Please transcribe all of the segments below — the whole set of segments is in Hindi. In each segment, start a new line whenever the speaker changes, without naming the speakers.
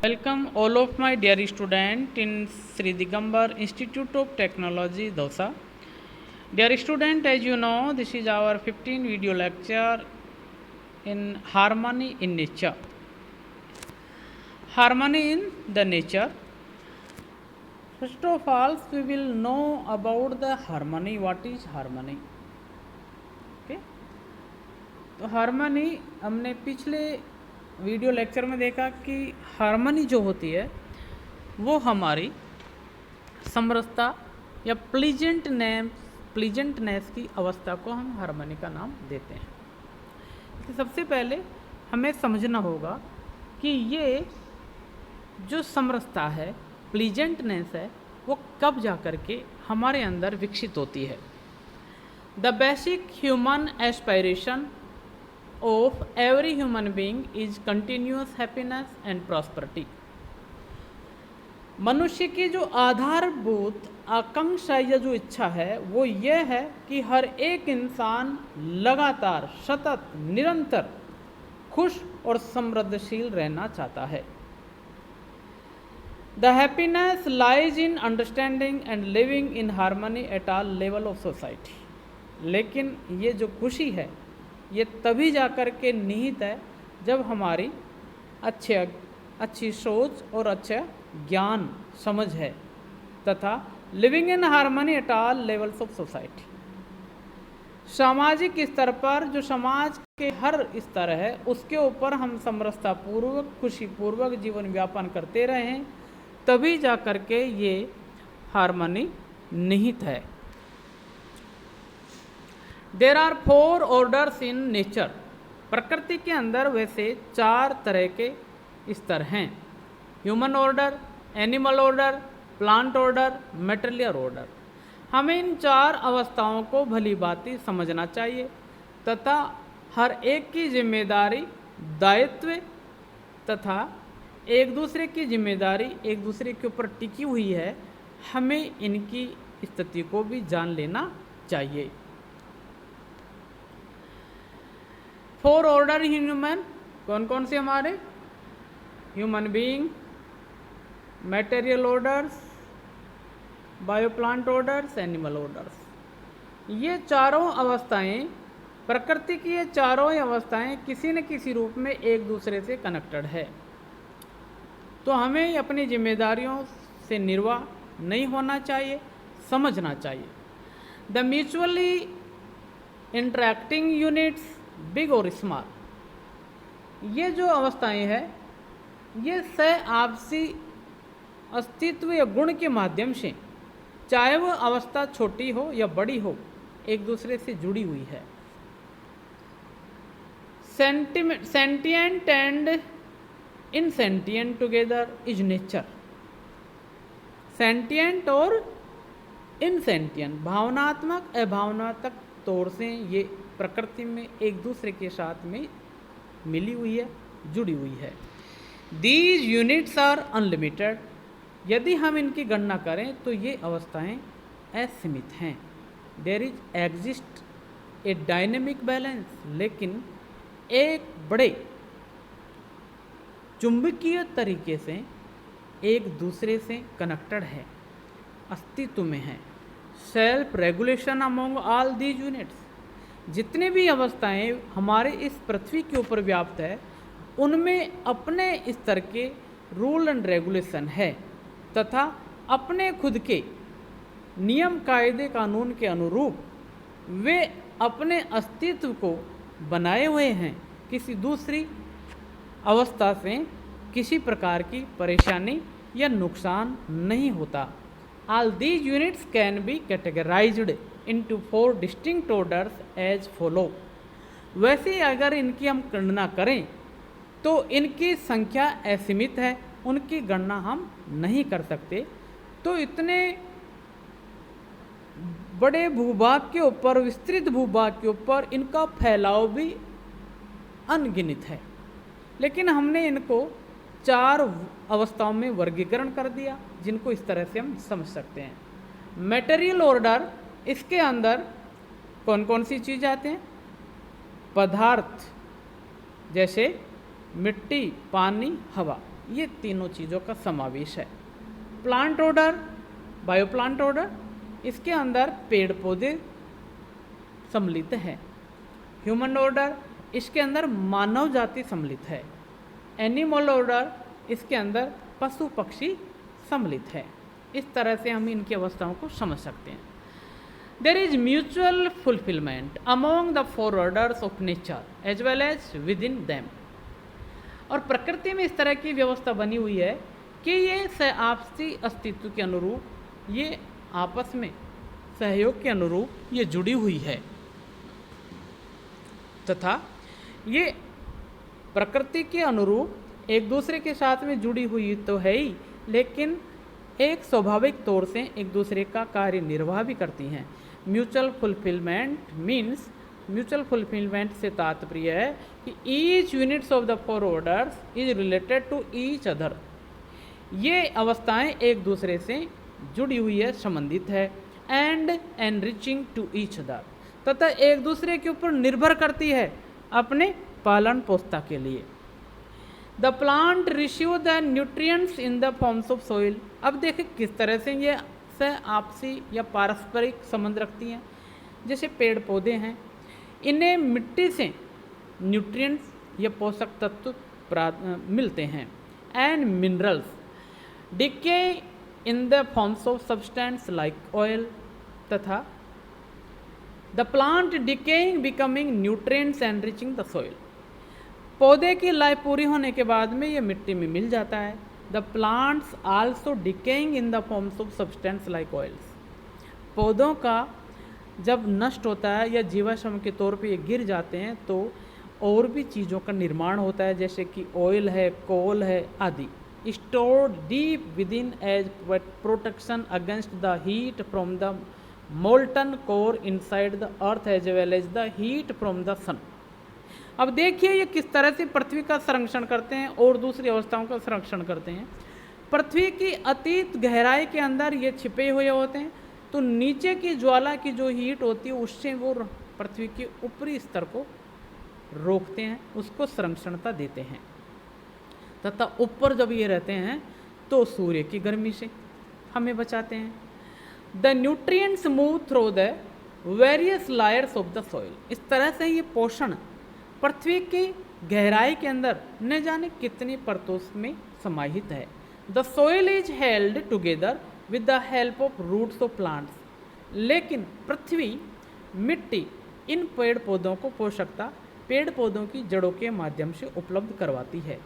Welcome all of my dear student in Sri Digambar Institute of Technology, Dausa. Dear student, as you know, this is our 15 video lecture in harmony in nature. Harmony in the nature. First of all, we will know about the harmony. What is harmony? Okay. तो हार्मनी हमने पिछले वीडियो लेक्चर में देखा कि हार्मनी जो होती है वो हमारी समरसता या प्लीजेंटनेस की अवस्था को हम हार्मनी का नाम देते हैं। तो सबसे पहले हमें समझना होगा कि ये जो समरसता है, प्लीजेंटनेस है, वो कब जा कर के हमारे अंदर विकसित होती है। The basic human aspiration of every human being is continuous happiness and prosperity. मनुष्य की जो आधारभूत आकांक्षा या जो इच्छा है वो ये है कि हर एक इंसान लगातार सतत निरंतर खुश और समृद्धशील रहना चाहता है। The happiness lies in understanding and living in harmony at all level of society. लेकिन ये जो खुशी है ये तभी जाकर के निहित है जब हमारी अच्छी सोच और अच्छा ज्ञान समझ है तथा living in harmony at all levels of society. सामाजिक स्तर पर जो समाज के हर स्तर है उसके ऊपर हम समरसता पूर्वक खुशीपूर्वक जीवन व्यापन करते रहें तभी जाकर के ये हार्मनी निहित है। There are 4 orders in nature. प्रकृति के अंदर वैसे 4 तरह के स्तर हैं। Human order, animal order, plant order, material order. हमें इन 4 अवस्थाओं को भली भांति समझना चाहिए तथा हर एक की जिम्मेदारी, दायित्व तथा एक दूसरे की जिम्मेदारी एक दूसरे के ऊपर टिकी हुई है। हमें इनकी स्थिति को भी जान लेना चाहिए। 4 ऑर्डर ह्यूमन कौन कौन से हमारे? Human being, material orders, bioplant orders, animal orders. ये चारों अवस्थाएं, प्रकृति की ये चारों अवस्थाएं किसी न किसी रूप में एक दूसरे से कनेक्टेड है। तो हमें अपनी जिम्मेदारियों से निर्वाह नहीं होना चाहिए, समझना चाहिए। The mutually interacting units big और स्मॉल, ये जो अवस्थाएं हैं ये सह आपसी अस्तित्व या गुण के माध्यम से, चाहे वह अवस्था छोटी हो या बड़ी हो, एक दूसरे से जुड़ी हुई है। Sentient and insentient together is nature. Sentient और इनसेंटिएंट, भावनात्मक अभावनात्मक तौर से ये प्रकृति में एक दूसरे के साथ में मिली हुई है, जुड़ी हुई है। These units are unlimited. यदि हम इनकी गणना करें तो ये अवस्थाएं असीमित हैं। There is exist a dynamic balance, लेकिन एक बड़े चुंबकीय तरीके से एक दूसरे से कनेक्टेड है, अस्तित्व में है। Self regulation among all these units. जितने भी अवस्थाएं हमारे इस पृथ्वी के ऊपर व्याप्त है उनमें अपने स्तर के रूल एंड रेगुलेशन है तथा अपने खुद के नियम कायदे कानून के अनुरूप वे अपने अस्तित्व को बनाए हुए हैं। किसी दूसरी अवस्था से किसी प्रकार की परेशानी या नुकसान नहीं होता। All these units can be categorized into 4 distinct orders as follow. वैसे अगर इनकी हम गणना करें तो इनकी संख्या असीमित है, उनकी गणना हम नहीं कर सकते। तो इतने बड़े भूभाग के ऊपर, विस्तृत भूभाग के ऊपर इनका फैलाव भी अनगिनत है, लेकिन हमने इनको 4 अवस्थाओं में वर्गीकरण कर दिया जिनको इस तरह से हम समझ सकते हैं। मटेरियल ऑर्डर, इसके अंदर कौन कौन सी चीज़ आते हैं? पदार्थ जैसे मिट्टी, पानी, हवा, ये तीनों चीज़ों का समावेश है। प्लांट ऑर्डर, बायोप्लांट ऑर्डर, इसके अंदर पेड़ पौधे सम्मिलित है। ह्यूमन ऑर्डर, इसके अंदर मानव जाति सम्मिलित है। एनिमल ऑर्डर, इसके अंदर पशु पक्षी सम्मिलित है। इस तरह से हम इनकी अवस्थाओं को समझ सकते हैं। There is mutual fulfilment among the four orders of nature as well as within them. और प्रकृति में इस तरह की व्यवस्था बनी हुई है कि ये आपसी अस्तित्व के अनुरूप, ये आपस में सहयोग के अनुरूप ये जुड़ी हुई है, तथा ये प्रकृति के अनुरूप एक दूसरे के साथ में जुड़ी हुई तो है ही, लेकिन एक स्वाभाविक तौर से एक दूसरे का कार्य निर्वाह भी करती हैं। Mutual fulfilment means, mutual fulfilment से तात्पर्य है कि each units of the four orders is related to each other. ये अवस्थाएं एक दूसरे से जुड़ी हुई है, संबंधित है, and enriching to each other, तथा एक दूसरे के ऊपर निर्भर करती है अपने पालन पोषता के लिए। The plant receive the nutrients in the forms of soil. अब देखें किस तरह से ये आपसी या पारस्परिक संबंध रखती हैं। जैसे पेड़ पौधे हैं, इन्हें मिट्टी से न्यूट्रिएंट्स या पोषक तत्व मिलते हैं, and minerals decay in the forms of substance like oil, तथा the plant decaying becoming nutrients enriching the soil. पौधे की लाइफ पूरी होने के बाद में ये मिट्टी में मिल जाता है। The plants also decaying in the forms of substance like oils. पौधों का जब नष्ट होता है या जीवाश्म के तौर पे ये गिर जाते हैं तो और भी चीज़ों का निर्माण होता है, जैसे कि ऑयल है, कोल है आदि। Stored deep within as protection against the heat from the molten core inside the earth as well as the heat from the sun. अब देखिए ये किस तरह से पृथ्वी का संरक्षण करते हैं और दूसरी अवस्थाओं का संरक्षण करते हैं। पृथ्वी की अतीत गहराई के अंदर ये छिपे हुए होते हैं, तो नीचे की ज्वाला की जो हीट होती है उससे वो पृथ्वी के ऊपरी स्तर को रोकते हैं, उसको संरक्षणता देते हैं, तथा ऊपर जब ये रहते हैं तो सूर्य की गर्मी से हमें बचाते हैं। The nutrients move through the various lawyers of the soil. इस तरह से ये पोषण पृथ्वी की गहराई के अंदर न जाने कितनी परतों में समाहित है। The soil is held together with the help of roots of plants. लेकिन पृथ्वी, मिट्टी इन पेड़ पौधों को पोषकता पेड़ पौधों की जड़ों के माध्यम से उपलब्ध करवाती है।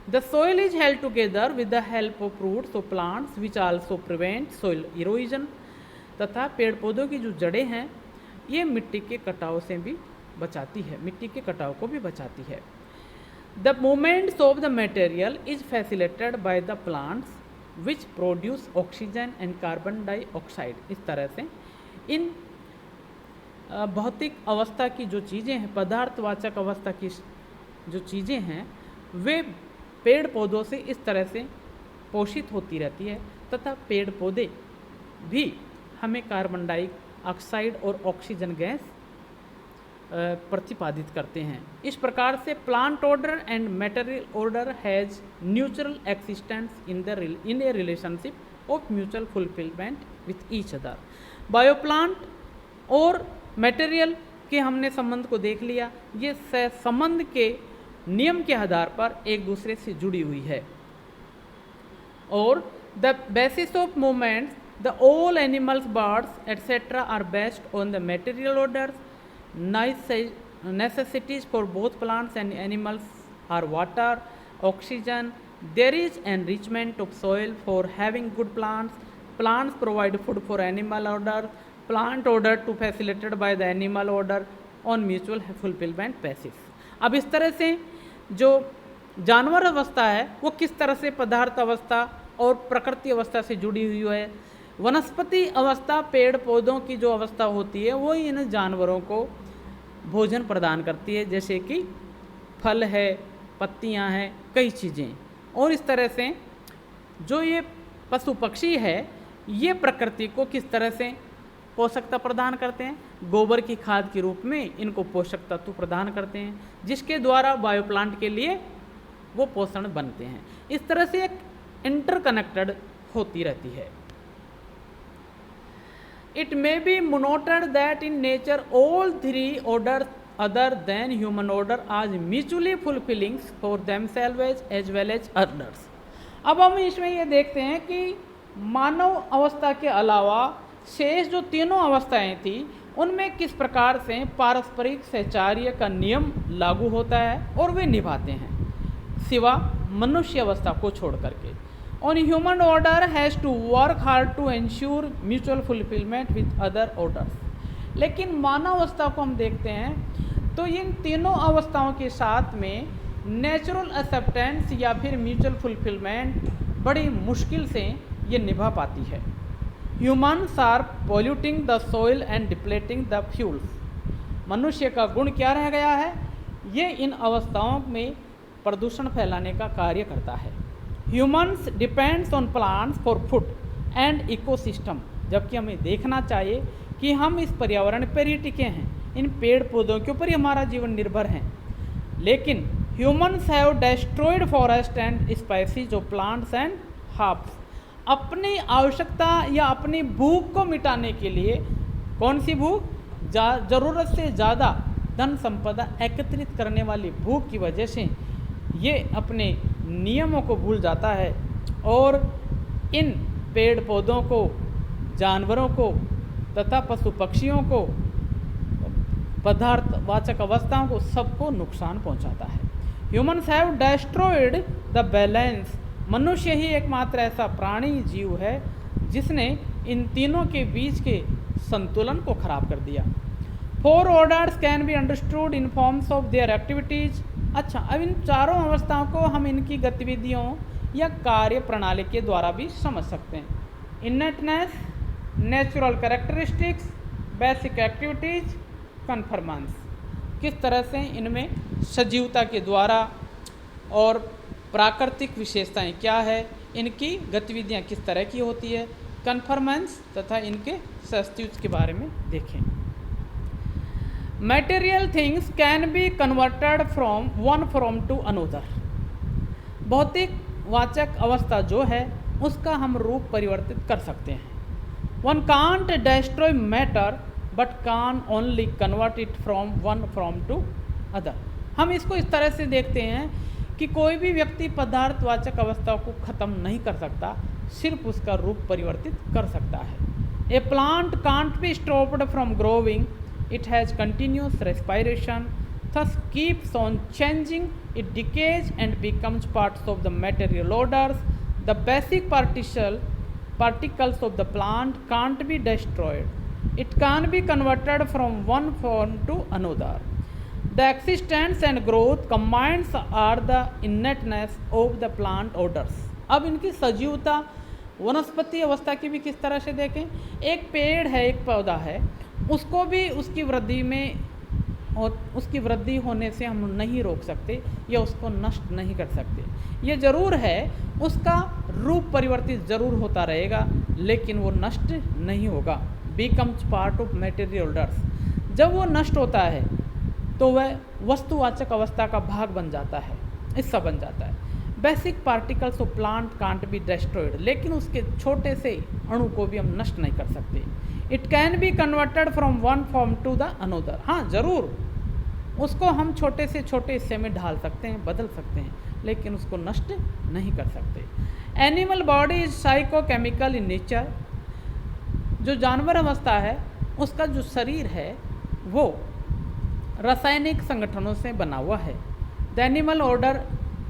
The soil is held together with the help of roots of plants which also prevent soil erosion. तथा पेड़ पौधों की जो जड़ें हैं ये मिट्टी के कटाव से भी बचाती है, मिट्टी के कटाव को भी बचाती है। The movements of the material is facilitated by the plants which produce oxygen and carbon dioxide. इस तरह से इन भौतिक अवस्था की जो चीज़ें हैं, पदार्थवाचक अवस्था की जो चीज़ें हैं, वे पेड़ पौधों से इस तरह से पोषित होती रहती है, तथा पेड़ पौधे भी हमें कार्बन डाइऑक्साइड और ऑक्सीजन गैस प्रतिपादित करते हैं। इस प्रकार से plant order and material order has neutral existence in a relationship of mutual fulfilment with each other. Bioplant और मटेरियल के हमने संबंध को देख लिया। ये संबंध के नियम के आधार पर एक दूसरे से जुड़ी हुई है। और the basis of movements, the all animals, birds etcetera are based on the material orders. necessities for both plants and animals are water, oxygen. There is enrichment of soil for having good plants. Plants provide food for animal order. Plant order to facilitated by the animal order on mutual fulfillment basis. अब इस तरह से जो जानवर अवस्था है वो किस तरह से पदार्थ अवस्था और प्रकृति अवस्था से जुड़ी हुई है। वनस्पति अवस्था, पेड़ पौधों की जो अवस्था होती है वो इन जानवरों को भोजन प्रदान करती है, जैसे कि फल है, पत्तियां हैं, कई चीज़ें। और इस तरह से जो ये पशु पक्षी है ये प्रकृति को किस तरह से पोषकता प्रदान करते हैं, गोबर की खाद के रूप में इनको पोषक तत्व प्रदान करते हैं, जिसके द्वारा बायोप्लांट के लिए वो पोषण बनते हैं। इस तरह से एक इंटरकनेक्टेड होती रहती है। It may be noted that in nature all three order other than human order are mutually fulfilling for themselves as well as others. अब हम इसमें ये देखते हैं कि मानव अवस्था के अलावा शेष जो तीनों अवस्थाएं थी उनमें किस प्रकार से पारस्परिक सहचार्य का नियम लागू होता है और वे निभाते हैं, सिवा मनुष्य अवस्था को छोड़ करके। On human order has to work hard to ensure mutual fulfilment with other orders. लेकिन मानव अवस्था को हम देखते हैं तो इन तीनों अवस्थाओं के साथ में नेचुरल एक्सेप्टेंस या फिर म्यूचुअल फुलफिलमेंट बड़ी मुश्किल से ये निभा पाती है। Humans are polluting the soil and depleting the fuels. मनुष्य का गुण क्या रह गया है, ये इन अवस्थाओं में प्रदूषण फैलाने का कार्य करता है। Humans depends on plants for food and ecosystem, जबकि हमें देखना चाहिए कि हम इस पर्यावरण पर ही टिके हैं, इन पेड़ पौधों के ऊपर ही हमारा जीवन निर्भर है। लेकिन humans have destroyed forest and species of plants and herbs. अपनी आवश्यकता या अपनी भूख को मिटाने के लिए, कौन सी भूख, ज़रूरत से ज़्यादा धन संपदा एकत्रित करने वाली भूख की वजह से ये अपने नियमों को भूल जाता है और इन पेड़ पौधों को, जानवरों को तथा पशु पक्षियों को, पदार्थवाचक अवस्थाओं को, सबको नुकसान पहुंचाता है। Humans have destroyed the balance. मनुष्य ही एकमात्र ऐसा प्राणी जीव है जिसने इन तीनों के बीच के संतुलन को खराब कर दिया। Four orders can be understood in forms of their activities. अच्छा, अब इन चारों अवस्थाओं को हम इनकी गतिविधियों या कार्य प्रणाली के द्वारा भी समझ सकते हैं। Innateness, natural characteristics, basic activities, conformance. किस तरह से इनमें सजीवता के द्वारा और प्राकृतिक विशेषताएं क्या है, इनकी गतिविधियां किस तरह की होती है, कन्फर्मेंस तथा इनके सब्स्टिट्यूट्स के बारे में देखें। Material things can be converted from one form to another. भौतिक वाचक अवस्था जो है उसका हम रूप परिवर्तित कर सकते हैं। One can't destroy matter but can only convert it from one form to other. हम इसको इस तरह से देखते हैं कि कोई भी व्यक्ति पदार्थवाचक अवस्था को ख़त्म नहीं कर सकता, सिर्फ उसका रूप परिवर्तित कर सकता है। A plant can't be stopped from growing, it has continuous respiration, thus keeps on changing, it decays and becomes parts of the material orders. The basic particles of the plant can't be destroyed, it can be converted from one form to another. The existence and growth combines are the innateness of the plant orders. अब इनकी सजीवता वनस्पति अवस्था की भी किस तरह से देखें। एक पेड़ है, एक पौधा है, उसको भी उसकी वृद्धि में और उसकी वृद्धि होने से हम नहीं रोक सकते या उसको नष्ट नहीं कर सकते। ये ज़रूर है उसका रूप परिवर्तित ज़रूर होता रहेगा, लेकिन वो नष्ट नहीं होगा। Becomes part of material orders. जब वो नष्ट होता है तो वह वस्तुवाचक अवस्था का भाग बन जाता है, हिस्सा बन जाता है। Basic particles of plant can't be destroyed, लेकिन उसके छोटे से अणु को भी हम नष्ट नहीं कर सकते। It can be converted from one form to the another. हाँ, ज़रूर उसको हम छोटे से छोटे हिस्से में ढाल सकते हैं, बदल सकते हैं, लेकिन उसको नष्ट नहीं कर सकते। Animal body is psychochemical in nature. जो जानवर अवस्था है उसका जो शरीर है वो रासायनिक संगठनों से बना हुआ है। The animal order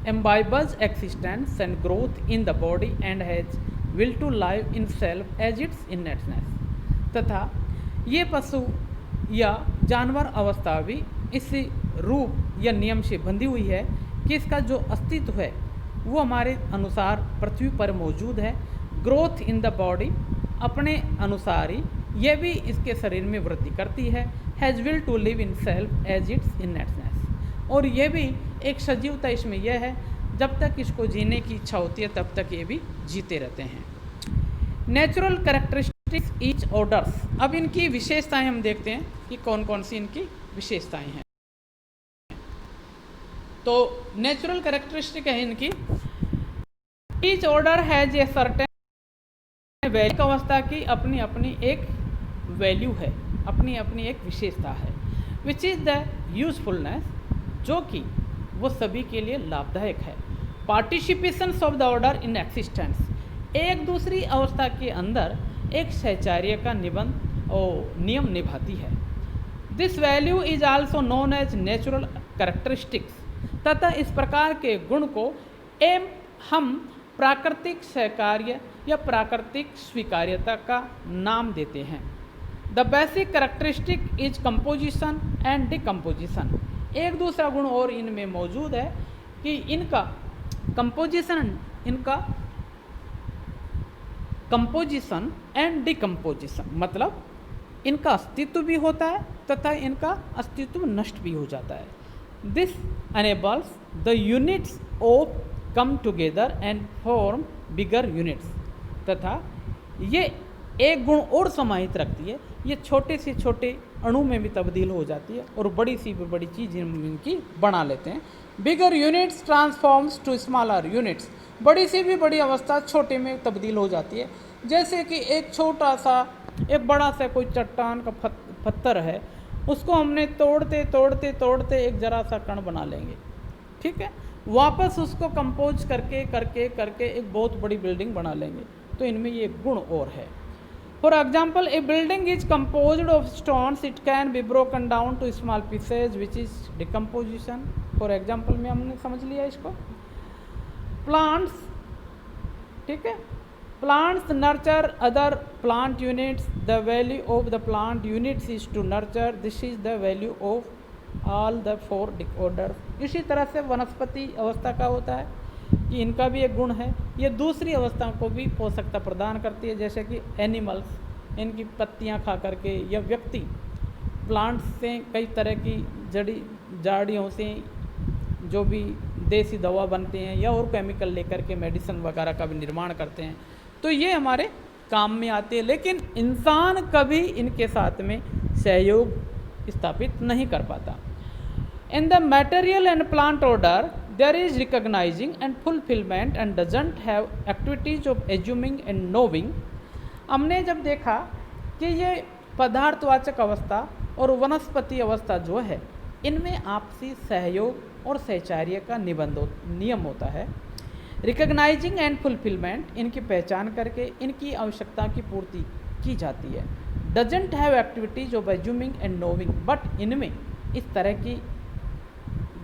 imbibes existence and growth in the body and has will to live in self as its innateness. तथा ये पशु या जानवर अवस्था भी इस रूप या नियम से बंधी हुई है कि इसका जो अस्तित्व है वो हमारे अनुसार पृथ्वी पर मौजूद है। ग्रोथ इन द बॉडी, अपने अनुसार ही ये भी इसके शरीर में वृद्धि करती है। Has will to live in self as its innateness. और ये भी एक सजीवता इसमें यह है, जब तक इसको जीने की इच्छा होती है तब तक ये भी जीते रहते हैं। Natural characteristics each orders. अब इनकी विशेषताएं हम देखते हैं कि कौन कौन सी इनकी विशेषताएं हैं। तो नेचुरल कैरेक्टरिस्टिक है इनकी। Each order has a certain value, अवस्था की अपनी अपनी एक वैल्यू है, अपनी अपनी एक विशेषता है। विच इज़ द यूजफुलनेस, जो कि वो सभी के लिए लाभदायक है। Participation of the order in existence, एक दूसरी अवस्था के अंदर एक सहचार्य का निबंध और नियम निभाती है। This value is also known as natural characteristics, तथा इस प्रकार के गुण को हम प्राकृतिक सहकार्य या प्राकृतिक स्वीकार्यता का नाम देते हैं। The basic characteristic is composition and decomposition, एक दूसरा गुण और इनमें मौजूद है कि इनका कंपोजिशन एंड डिकम्पोजिशन, मतलब इनका अस्तित्व भी होता है तथा इनका अस्तित्व नष्ट भी हो जाता है। This enables the units of come together and form bigger units, तथा ये एक गुण और समाहित रखती है, ये छोटे से छोटे अणु में भी तब्दील हो जाती है और बड़ी सी भी बड़ी चीज़ इनकी बना लेते हैं। Bigger units transforms to smaller units, बड़ी से भी बड़ी अवस्था छोटे में तब्दील हो जाती है। जैसे कि एक छोटा सा एक बड़ा सा कोई चट्टान का पत्थर है, उसको हमने तोड़ते तोड़ते तोड़ते एक जरा सा कण बना लेंगे, ठीक है, वापस उसको कंपोज करके करके करके एक बहुत बड़ी बिल्डिंग बना लेंगे। तो इनमें ये गुण और है। For example, a building is composed of stones, it can be broken down to small pieces which is decomposition. For example में हमने समझ लिया इसको। प्लांट्स, ठीक है, plants nurture other plant units, the value of the plant units is to nurture, this is the value of all the four orders. इसी तरह से वनस्पति अवस्था का होता है कि इनका भी एक गुण है, ये दूसरी अवस्थाओं को भी पोषकता प्रदान करती है। जैसे कि एनिमल्स इनकी पत्तियां खा करके, या व्यक्ति प्लांट्स से कई तरह की झाड़ियों से जो भी देसी दवा बनते हैं या और केमिकल लेकर के मेडिसिन वगैरह का भी निर्माण करते हैं, तो ये हमारे काम में आते हैं। लेकिन इंसान कभी इनके साथ में सहयोग स्थापित नहीं कर पाता। In the material and plant order there is recognising and fulfilment and doesn't have activities of assuming and knowing. हमने जब देखा कि ये पदार्थवाचक अवस्था और वनस्पति अवस्था जो है, इनमें आपसी सहयोग और सहचार्य का नियम होता है। रिकॉग्नाइजिंग एंड फुलफिलमेंट, इनकी पहचान करके इनकी आवश्यकता की पूर्ति की जाती है। Doesn't have activities of assuming and नोविंग, but इनमें इस तरह की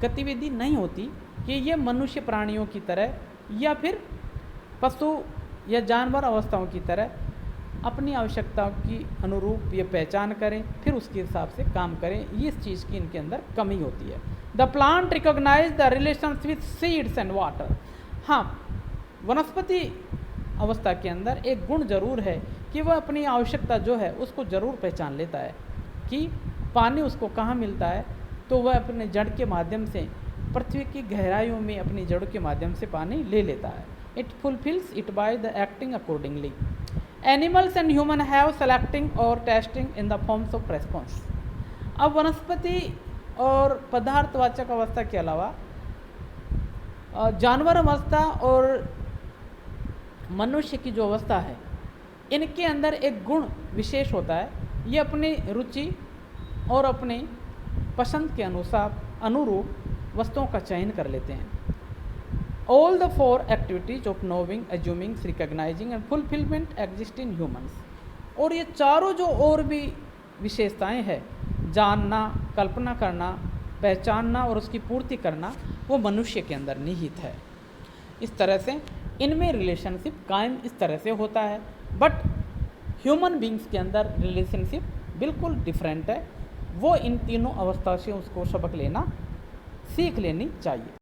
गतिविधि नहीं होती कि ये मनुष्य प्राणियों की तरह या फिर पशु या जानवर अवस्थाओं की तरह अपनी आवश्यकताओं की अनुरूप ये पहचान करें, फिर उसके हिसाब से काम करें। ये इस चीज़ की इनके अंदर कमी होती है। The plant recognise the relations with seeds and water. हाँ, वनस्पति अवस्था के अंदर एक गुण जरूर है कि वह अपनी आवश्यकता जो है उसको ज़रूर पहचान लेता है कि पानी उसको कहाँ मिलता है, तो वह अपने जड़ के माध्यम से पृथ्वी की गहराइयों में अपनी जड़ के माध्यम से पानी ले लेता है। It fulfils it by the acting accordingly. Animals and human have selecting और tasting in the forms of response. अब वनस्पति और पदार्थवाचक अवस्था के अलावा जानवर अवस्था और मनुष्य की जो अवस्था है, इनके अंदर एक गुण विशेष होता है। ये अपनी रुचि और अपनी पसंद के अनुरूप वस्तुओं का चयन कर लेते हैं। All the four activities of नोविंग, assuming, recognising and fulfilment exist in humans. और ये चारों जो और भी विशेषताएं हैं, जानना, कल्पना करना, पहचानना और उसकी पूर्ति करना, वो मनुष्य के अंदर निहित है। इस तरह से इनमें रिलेशनशिप कायम इस तरह से होता है। बट ह्यूमन बींग्स के अंदर रिलेशनशिप बिल्कुल डिफरेंट है। वो इन तीनों अवस्था से उसको सबक लेना सीख लेनी चाहिए।